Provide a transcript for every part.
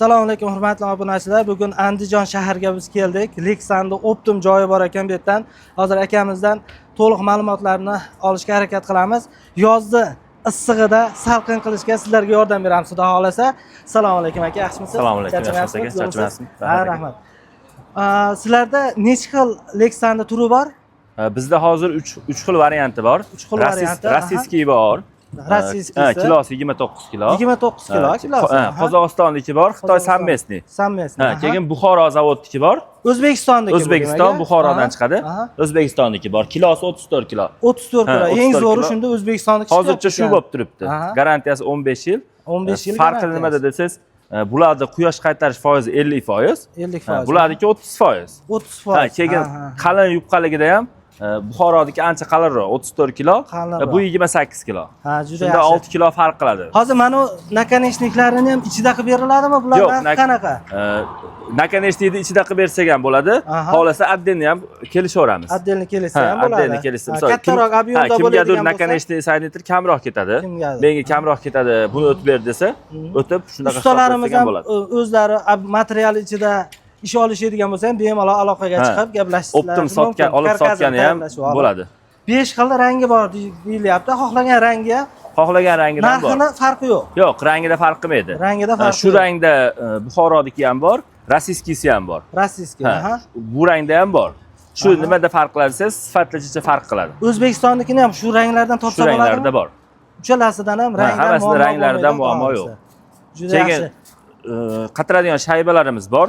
Assalomu alaykum hurmatli obunachilar. Bugun Andijon shahriga biz keldik. Lexanda Optum joyi bor ekan bu yerdan. Hozir akamizdan to'liq ma'lumotlarni olishga harakat qilamiz. Yozni issig'ida salqin qilishga sizlarga yordam beramiz, xudo xolasa. Assalomu alaykum aka, yaxshimisiz? Assalomu alaykum, yaxshimisiz? Charchamasizmi? Ha, rahmat. Sizlarda necha xil Lexanda turi bor? Bizda hozir 3 xil varianti bor. 3 xil varianti. Rossiyskiy bor. Rossiyskiy kilosi 29 kilo. 29 kilo kilosi. Qozog'istonniki bor, Xitoy Sammesniy. Sammesniy. Keyin Buxoro zavodniki bor. O'zbekistonniki. O'zbekiston Buxorodan chiqadi. O'zbekistonniki bor. Kilosi 34 kilo. 34 kilo. Eng zo'ri shunda O'zbekistonniki. Hozircha shu bo'lib turibdi. Garantiyasi 15 yil. 15 yil. Farqi nimada desangiz, bularda quyosh qaytarish foizi 50%. 50%. Bulardiki 30%. 30%. Keyin qalin yupqaligida ham Buxorodagi ancha qalinroq, 34 kilo. Bu 28 kilo. Ha, juda yaxshi. Shunda 6 kilo farq qiladi. Hozir mana nakonechniklarini ham ichida qilib beriladimi bulardan? Qanaqa? Nakonechnikni ichida qilib bersak ham bo'ladi. Xohlasa отдельно ham kelishaveramiz. Отдельно kelsa ham bo'ladi. Отдельно kelsa. Kattaroq ob'yomda bo'ladigan kimgadir nakonechnik sanitr kamroq ketadi. Menga kamroq ketadi, buni o'tib ber desa, o'tib shunaqa ustalarimiz ham o'zlari material ichida ish olishadigan bo'lsa ham bemalol aloqaga chiqib gaplashishlari mumkin. Optim sotgan, olib sotgani ham bo'ladi. 5 xil rangi bor deyilyapti. Xohlagan rangi ham, xohlagan rangidan bor. narxida farqi yo'q. Yo'q, rangida farq qilmaydi. Rangida farqi shu rangda Buxorodagi ham bor, rossiyskisi ham bor. Rossiyskiy, ha. Bu rangda ham bor. Shu nimada farq qiladi desa, sifatlicha farq qiladi. O'zbekistonnikini ham shu ranglardan topsa bo'ladimi? Shu ranglarda bor. Uchalasidan ham ranglar hammasini ranglaridan muammo yo'q. Juda yaxshi. Qatiradigan shaybalarimiz bor.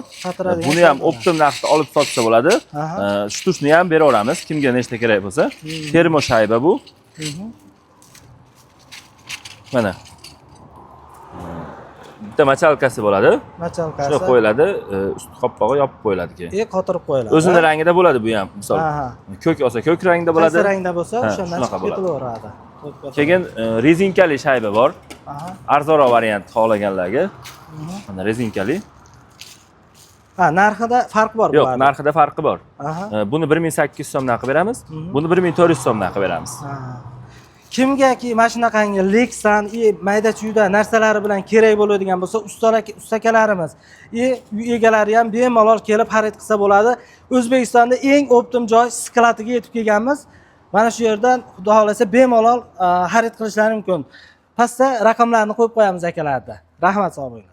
Buni ham Optim narxda olib sotsa bo'ladi. Shtushni ham beraveramiz, kimga nechta kerak bo'lsa. Termo shayba bu. Mana. Bitta machalkasi bo'ladi. Machalkasi. Shuna qo'yiladi, usti qoppog'i yopib qo'yiladi keyin. Qotirib qo'yiladi. O'zining rangida bo'ladi bu ham, misol. Ko'k olsa ko'k rangda bo'ladi. Qaysi rangda bo'lsa, o'shandan chiqib ketaveradi. Keyin rezinkali shayba bor. Arzonroq variant xohlaganlarga. Mana rezinkali. Narxida farq bor. Yo'q, narxida farqi bor. Buni 1800 so'mdan qilib beramiz. Buni 1400 so'mdan qilib beramiz. Kimgaki mana shunaqangi Lexan, mayda-chuyda narsalari bilan kerak bo'ladigan bo'lsa, ustakalarimiz, uy egalari ham bemalol kelib xarid qilsa bo'ladi. O'zbekistonda eng optim joy skladiga yetib kelganmiz. Mana shu yerdan xudo xolasa bemalol xarid qilishlari mumkin. Pastda raqamlarni qo'yib qo'yamiz akalarda. Rahmat, sog' bo'ling.